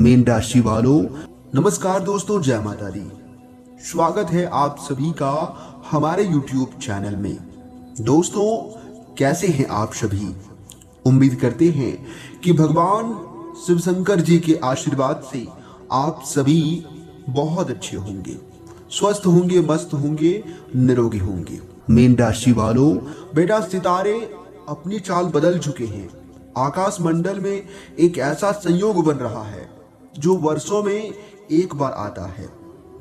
Mean राशि वालों, नमस्कार दोस्तों, जय माता दी। स्वागत है आप सभी का हमारे YouTube चैनल में। दोस्तों, कैसे हैं आप सभी? उम्मीद करते हैं कि भगवान शिव शंकर जी के आशीर्वाद से आप सभी बहुत अच्छे होंगे, स्वस्थ होंगे, मस्त होंगे, निरोगी होंगे। मीन राशि वालों, बेटा सितारे अपनी चाल बदल चुके हैं। आकाश मंडल में एक ऐसा संयोग बन रहा है जो वर्षों में एक बार आता है।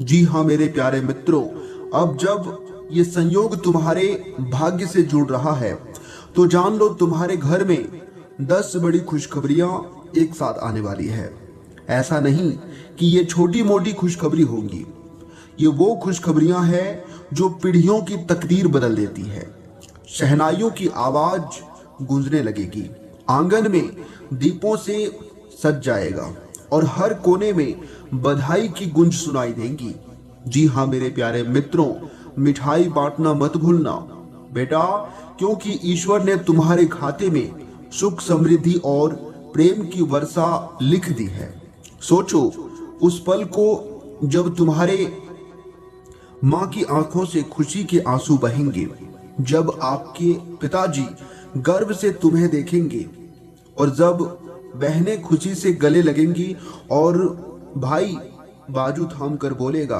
जी हाँ मेरे प्यारे मित्रों, अब जब ये संयोग तुम्हारे भाग्य से जुड़ रहा है तो जान लो तुम्हारे घर में 10 बड़ी खुशखबरियां एक साथ आने वाली है। ऐसा नहीं कि ये छोटी मोटी खुशखबरी होंगी, ये वो खुशखबरियां हैं जो पीढ़ियों की तकदीर बदल देती है। शहनाइयों की आवाज गूंजने लगेगी, आंगन में दीपों से सज जाएगा और हर कोने में बधाई की गूंज सुनाई देंगी। जी हाँ मेरे प्यारे मित्रों, मिठाई बांटना मत भूलना बेटा, क्योंकि ईश्वर ने तुम्हारे खाते में सुख, समृद्धि और प्रेम की वर्षा लिख दी है। सोचो उस पल को जब तुम्हारे माँ की आंखों से खुशी के आंसू बहेंगे, जब आपके पिताजी गर्व से तुम्हें देखेंगे और जब बहनें खुशी से गले लगेंगी और भाई बाजू थाम कर बोलेगा,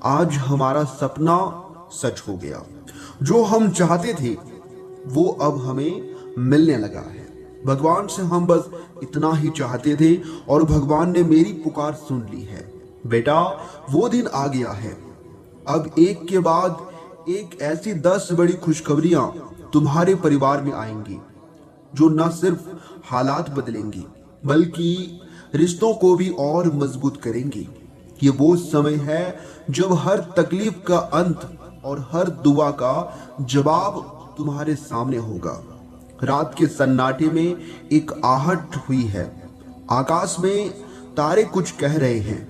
आज हमारा सपना सच हो गया, जो हम चाहते थे वो अब हमें मिलने लगा है। भगवान से हम बस इतना ही चाहते थे और भगवान ने मेरी पुकार सुन ली है। बेटा वो दिन आ गया है, अब एक के बाद एक ऐसी 10 बड़ी खुशखबरियां तुम्हारे परिवार में आएंगी जो न सिर्फ हालात बदलेंगी बल्कि रिश्तों को भी और मजबूत करेंगी। ये वो समय है जब हर तकलीफ का अंत और हर दुआ का जवाब तुम्हारे सामने होगा। रात के सन्नाटे में एक आहट हुई है, आकाश में तारे कुछ कह रहे हैं,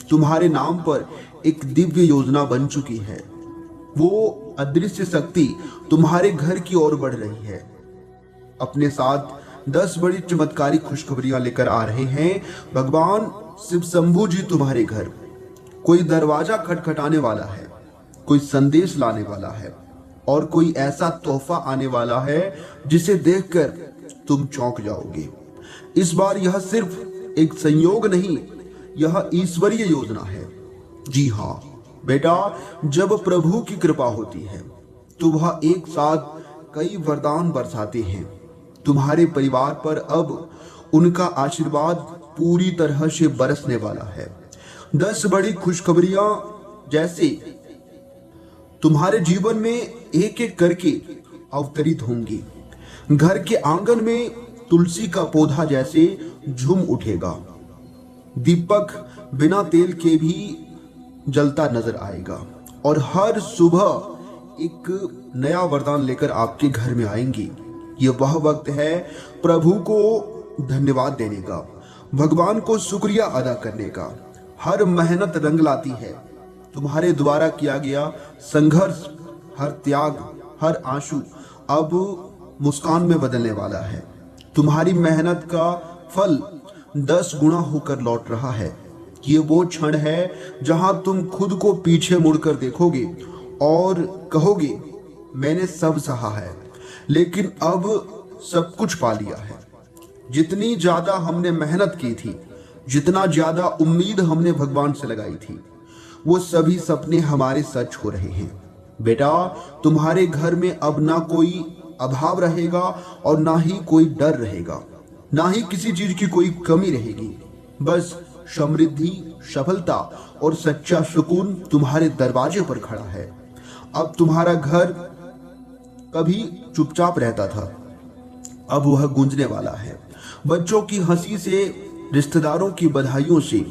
तुम्हारे नाम पर एक दिव्य योजना बन चुकी है। वो अदृश्य शक्ति तुम्हारे घर की ओर बढ़ रही है, अपने साथ 10 बड़ी चमत्कारी खुशखबरियां लेकर आ रहे हैं भगवान शिव शंभू जी तुम्हारे घर। कोई दरवाजा खटखटाने वाला है, कोई संदेश लाने वाला है और कोई ऐसा तोहफा आने वाला है जिसे देखकर तुम चौंक जाओगे। इस बार यह सिर्फ एक संयोग नहीं, यह ईश्वरीय योजना है। जी हाँ बेटा, जब प्रभु की कृपा होती है तो वह एक साथ कई वरदान बरसाते हैं। तुम्हारे परिवार पर अब उनका आशीर्वाद पूरी तरह से बरसने वाला है। 10 बड़ी खुशखबरियां जैसे तुम्हारे जीवन में एक एक करके अवतरित होंगी। घर के आंगन में तुलसी का पौधा जैसे झूम उठेगा, दीपक बिना तेल के भी जलता नजर आएगा और हर सुबह एक नया वरदान लेकर आपके घर में आएंगी। ये वह वक्त है प्रभु को धन्यवाद देने का, भगवान को शुक्रिया अदा करने का। हर मेहनत रंग लाती है, तुम्हारे द्वारा किया गया संघर्ष, हर त्याग, हर आंसू अब मुस्कान में बदलने वाला है। तुम्हारी मेहनत का फल 10 गुना होकर लौट रहा है। ये वो क्षण है जहां तुम खुद को पीछे मुड़कर देखोगे और कहोगे, मैंने सब सहा है लेकिन अब सब कुछ पा लिया है। जितनी ज्यादा हमने मेहनत की थी, जितना ज्यादा उम्मीद हमने भगवान से लगाई थी, वो सभी सपने हमारे सच हो रहे हैं। बेटा तुम्हारे घर में अब ना कोई अभाव रहेगा और ना ही कोई डर रहेगा, ना ही किसी चीज की कोई कमी रहेगी। बस समृद्धि, सफलता और सच्चा सुकून तुम्हारे दरवाजे पर खड़ा है। अब तुम्हारा घर कभी चुपचाप रहता था, अब वह गूंजने वाला है। बच्चों की हंसी से, रिश्तेदारों की बधाइयों से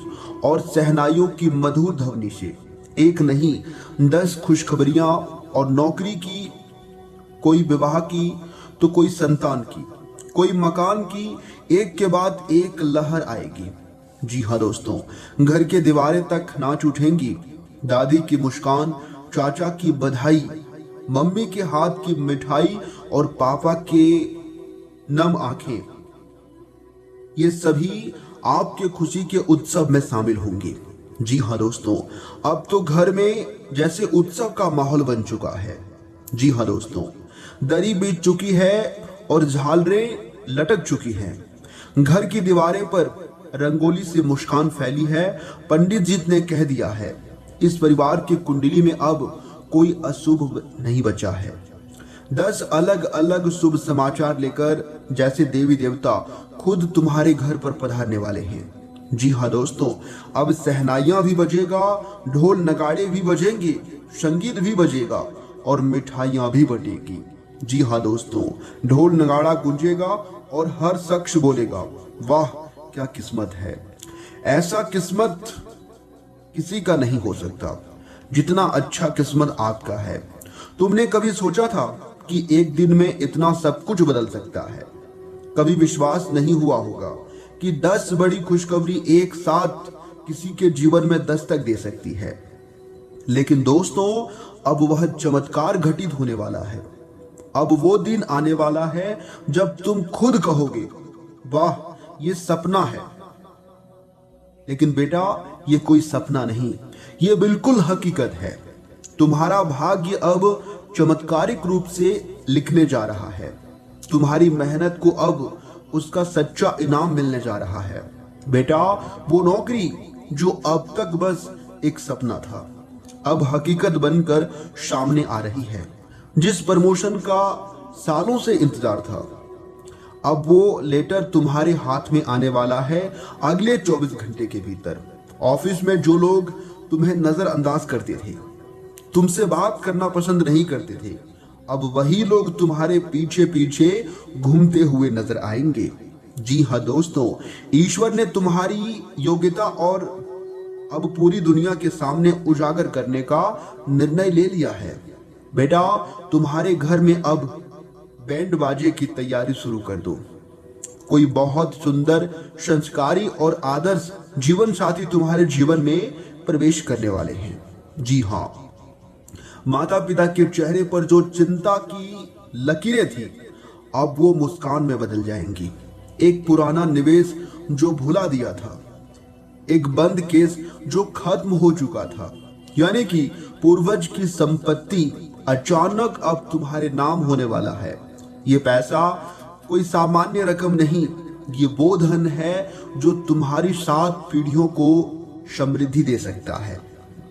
और शहनाइयों की मधुर ध्वनि से। एक नहीं 10 खुशखबरियां, और नौकरी की, कोई विवाह की तो कोई संतान की, कोई मकान की, एक के बाद एक लहर आएगी। जी हाँ दोस्तों, घर के दीवारें तक नाच उठेंगी। दादी की मुस्कान, चाचा की बधाई, मम्मी के हाथ की मिठाई और पापा के नम आंखें, ये सभी आपके खुशी के उत्सव में शामिल होंगे। जी हाँ दोस्तों, अब तो घर में जैसे उत्सव का माहौल बन चुका है। जी हाँ दोस्तों, दरी बीत चुकी है और झालरें लटक चुकी हैं। घर की दीवारें पर रंगोली से मुस्कान फैली है। पंडित जी ने कह दिया है, इस परिवार की कुंडली में अब कोई अशुभ नहीं बचा है। 10 अलग अलग शुभ समाचार लेकर जैसे देवी देवता खुद तुम्हारे घर पर पधारने वाले हैं। जी हाँ दोस्तों, अब शहनाइयां भी बजेगा, ढोल नगाड़े भी बजेंगे, संगीत भी बजेगा और मिठाइयां भी बटेगी। जी हाँ दोस्तों, ढोल नगाड़ा गूंजेगा और हर शख्स बोलेगा, वाह क्या किस्मत है। ऐसा किस्मत किसी का नहीं हो सकता जितना अच्छा किस्मत आपका है। तुमने कभी सोचा था कि एक दिन में इतना सब कुछ बदल सकता है? कभी विश्वास नहीं हुआ होगा कि 10 बड़ी खुशखबरी एक साथ किसी के जीवन में दस्तक दे सकती है। लेकिन दोस्तों, अब वह चमत्कार घटित होने वाला है। अब वो दिन आने वाला है जब तुम खुद कहोगे, वाह ये सपना है। लेकिन बेटा, ये कोई सपना नहीं, ये बिल्कुल हकीकत है। तुम्हारा भाग्य अब चमत्कारिक रूप से लिखने जा रहा है। तुम्हारी मेहनत को अब उसका सच्चा इनाम मिलने जा रहा है। बेटा, वो नौकरी जो अब तक बस एक सपना था, अब हकीकत बनकर सामने आ रही है। जिस प्रमोशन का सालों से इंतजार था, अब वो लेटर तुम्हारे हाथ में आने वाला है अगले 24 घंटे के भीतर। ऑफिस में जो लोग तुम्हें नजरअंदाज करते थे, तुमसे बात करना पसंद नहीं करते थे, अब वही लोग तुम्हारे पीछे पीछे घूमते हुए नजर आएंगे। जी हाँ दोस्तों, ईश्वर ने तुम्हारी योग्यता और अब पूरी दुनिया के सामने उजागर करने का निर्णय ले लिया है। बेटा, तुम्हारे घर में अब बैंड बाजे की तैयारी शुरू कर दो। कोई बहुत सुंदर, संस्कारी और आदर्श जीवन साथी तुम्हारे जीवन में प्रवेश करने वाले हैं। जी हाँ, माता पिता के चेहरे पर जो चिंता की लकीरें थी, अब वो मुस्कान में बदल जाएंगी। एक पुराना निवेश जो भुला दिया था, एक बंद केस जो खत्म हो चुका था, यानी कि पूर्वज की संपत्ति अचानक अब तुम्हारे नाम होने वाला है। ये पैसा कोई सामान्य रकम नहीं, ये वो धन है जो तुम्हारी 7 पीढ़ियों को समृद्धि दे सकता है।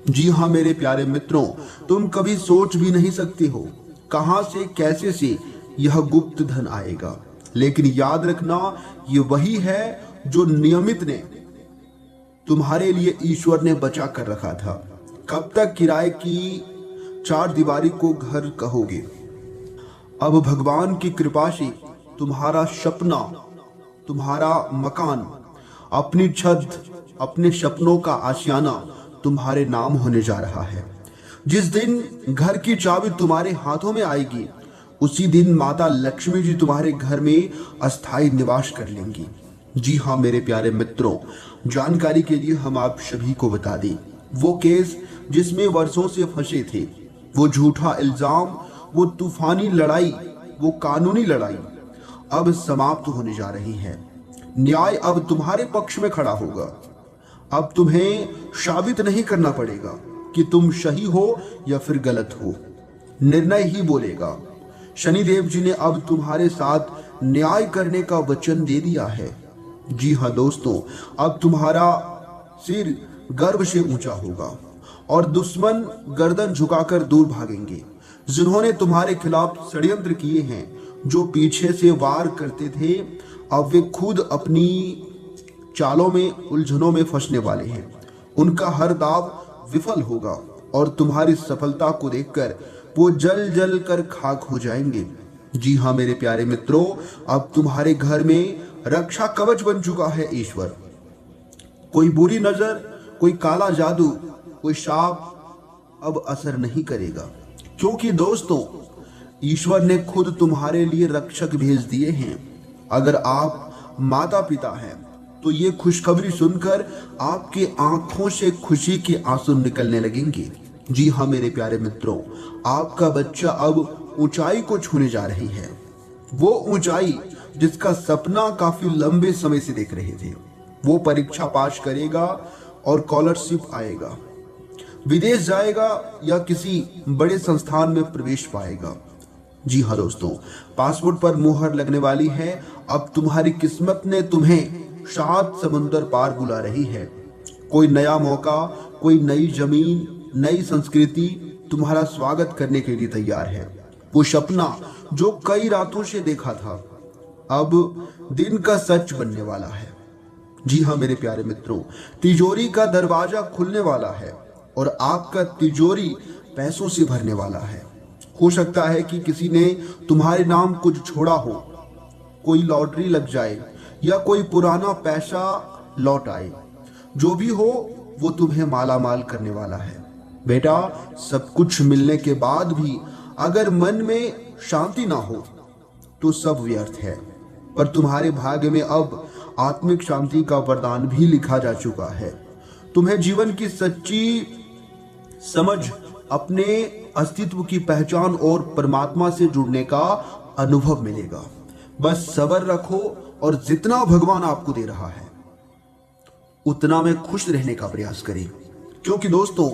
जी हाँ मेरे प्यारे मित्रों, तुम कभी सोच भी नहीं सकते हो कहां से कैसे से यह गुप्त धन आएगा। लेकिन याद रखना, ये वही है जो नियमित ने तुम्हारे लिए ईश्वर ने बचा कर रखा था। कब तक किराए की 4 दीवारी को घर कहोगे? अब भगवान की कृपा से तुम्हारा सपना, तुम्हारा मकान, अपनी छत, अपने सपनों का आशियाना तुम्हारे नाम होने जा रहा है। जिस दिन घर की चाबी तुम्हारे हाथों में आएगी, उसी दिन माता लक्ष्मी जी तुम्हारे घर में अस्थायी निवास कर लेंगी। जी हाँ मेरे प्यारे मित्रों, जानकारी के लिए हम आप सभी को बता दें, वो केस जिसमें वर्षों से फंसे थे, वो झूठा इल्जाम, वो तूफानी लड़ाई, वो कानूनी लड़ाई अब समाप्त होने जा रही है। न्याय अब तुम्हारे पक्ष में खड़ा होगा। अब तुम्हें साबित नहीं करना पड़ेगा कि तुम सही हो या फिर गलत हो, निर्णय ही बोलेगा। शनिदेव जी ने अब तुम्हारे साथ न्याय करने का वचन दे दिया है। जी हाँ दोस्तों, अब तुम्हारा सिर गर्व से ऊंचा होगा और दुश्मन गर्दन झुकाकर दूर भागेंगे। जिन्होंने तुम्हारे खिलाफ षड्यंत्र किए हैं, जो पीछे से वार करते थे, अब वे खुद अपनी चालों में, उलझनों में फंसने वाले हैं। उनका हर दाव विफल होगा और तुम्हारी सफलता को देखकर वो जल जल कर खाक हो जाएंगे। जी हाँ मेरे प्यारे मित्रों, अब तुम्हारे घर में रक्षा कवच बन चुका है ईश्वर। कोई बुरी नजर, कोई काला जादू, कोई शाप अब असर नहीं करेगा, क्योंकि दोस्तों ईश्वर ने खुद तुम्हारे लिए रक्षक भेज दिए हैं। अगर आप माता पिता हैं तो ये खुशखबरी सुनकर आपके आंखों से खुशी के आंसू निकलने लगेंगे। जी हाँ मेरे प्यारे मित्रों, आपका बच्चा अब ऊंचाई को छूने जा रही है। वो ऊंचाई जिसका सपना काफी लंबे समय से देख रहे थे। वो परीक्षा पास करेगा और स्कॉलरशिप आएगा, विदेश जाएगा या किसी बड़े संस्थान में प्रवेश पाएगा। जी हाँ दोस्तों, पासपोर्ट पर मुहर लगने वाली है। अब तुम्हारी किस्मत ने तुम्हें 7 समुंदर पार बुला रही है। कोई नया मौका, कोई नई जमीन, नई संस्कृति तुम्हारा स्वागत करने के लिए तैयार है। वो सपना जो कई रातों से देखा था, अब दिन का सच बनने वाला है। जी हाँ मेरे प्यारे मित्रों, तिजोरी का दरवाजा खुलने वाला है और आपका तिजोरी पैसों से भरने वाला है। हो सकता है कि किसी ने तुम्हारे नाम कुछ छोड़ा हो, कोई लॉटरी लग जाए या कोई पुराना पैसा लौट आए। जो भी हो वो तुम्हें माला माल करने वाला है। बेटा, सब कुछ मिलने के बाद भी अगर मन में शांति ना हो तो सब व्यर्थ है। पर तुम्हारे भाग्य में अब आत्मिक शांति का वरदान भी लिखा जा चुका है। तुम्हें जीवन की सच्ची समझ, अपने अस्तित्व की पहचान और परमात्मा से जुड़ने का अनुभव मिलेगा। बस सब्र रखो और जितना भगवान आपको दे रहा है उतना में खुश रहने का प्रयास करें, क्योंकि दोस्तों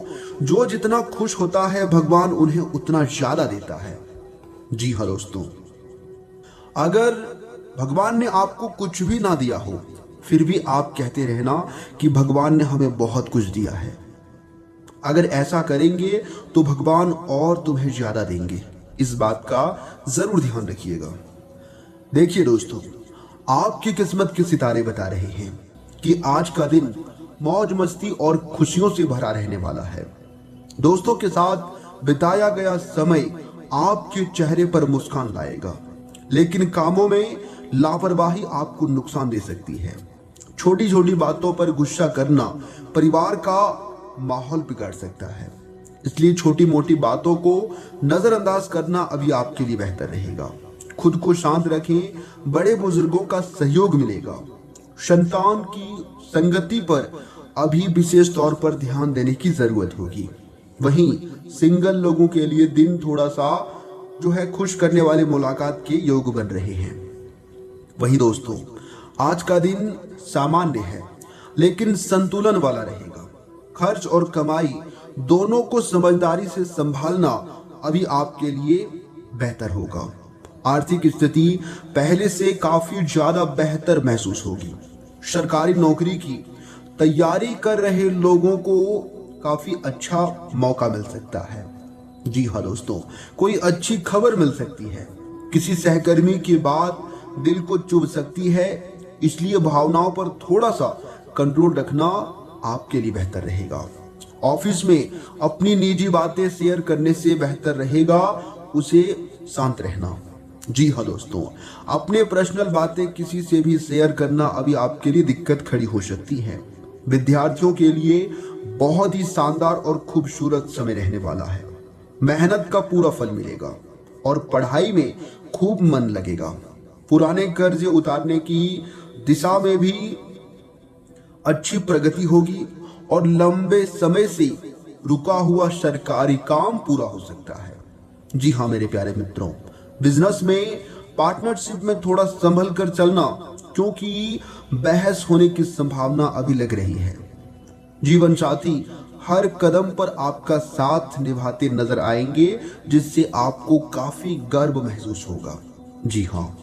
जो जितना खुश होता है भगवान उन्हें उतना ज्यादा देता है। जी हाँ दोस्तों, अगर भगवान ने आपको कुछ भी ना दिया हो फिर भी आप कहते रहना कि भगवान ने हमें बहुत कुछ दिया है। अगर ऐसा करेंगे तो भगवान और तुम्हें ज्यादा देंगे। इस बात का जरूर ध्यान रखिएगा। देखिए दोस्तों, आपकी किस्मत के सितारे बता रहे हैं कि आज का दिन मौज मस्ती और खुशियों से भरा रहने वाला है। दोस्तों के साथ बिताया गया समय आपके चेहरे पर मुस्कान लाएगा, लेकिन कामों में लापरवाही आपको नुकसान दे सकती है। छोटी छोटी बातों पर गुस्सा करना परिवार का माहौल बिगाड़ सकता है, इसलिए छोटी मोटी बातों को नजरअंदाज करना अभी आपके लिए बेहतर रहेगा। खुद को शांत रखें, बड़े बुजुर्गों का सहयोग मिलेगा। संतान की संगति पर अभी विशेष तौर पर ध्यान देने की जरूरत होगी। वहीं सिंगल लोगों के लिए दिन थोड़ा सा खुश करने वाले मुलाकात के योग बन रहे हैं। वहीं दोस्तों, आज का दिन सामान्य है लेकिन संतुलन वाला रहेगा। खर्च और कमाई दोनों को समझदारी से संभालना अभी आपके लिए बेहतर होगा। आर्थिक स्थिति पहले से काफी ज्यादा बेहतर महसूस होगी। सरकारी नौकरी की तैयारी कर रहे लोगों को काफी अच्छा मौका मिल सकता है। जी हाँ दोस्तों, कोई अच्छी खबर मिल सकती है। किसी सहकर्मी की बात दिल को चुभ सकती है, इसलिए भावनाओं पर थोड़ा सा कंट्रोल रखना आपके लिए बेहतर रहेगा। ऑफिस में अपनी निजी बातें शेयर करने से बेहतर रहेगा उसे शांत रहना। जी हाँ दोस्तों, अपने पर्सनल बातें किसी से भी शेयर करना अभी आपके लिए दिक्कत खड़ी हो सकती है। विद्यार्थियों के लिए बहुत ही शानदार और खूबसूरत समय रहने वाला है। मेहनत का पूरा फल मिलेगा और पढ़ाई में खूब मन लगेगा। पुराने कर्ज उतारने की दिशा में भी अच्छी प्रगति होगी और लंबे समय से रुका हुआ सरकारी काम पूरा हो सकता है। जी हाँ मेरे प्यारे मित्रों, बिजनेस में पार्टनरशिप में थोड़ा संभल कर चलना, क्योंकि बहस होने की संभावना अभी लग रही है। जीवन साथी हर कदम पर आपका साथ निभाते नजर आएंगे, जिससे आपको काफी गर्व महसूस होगा। जी हाँ।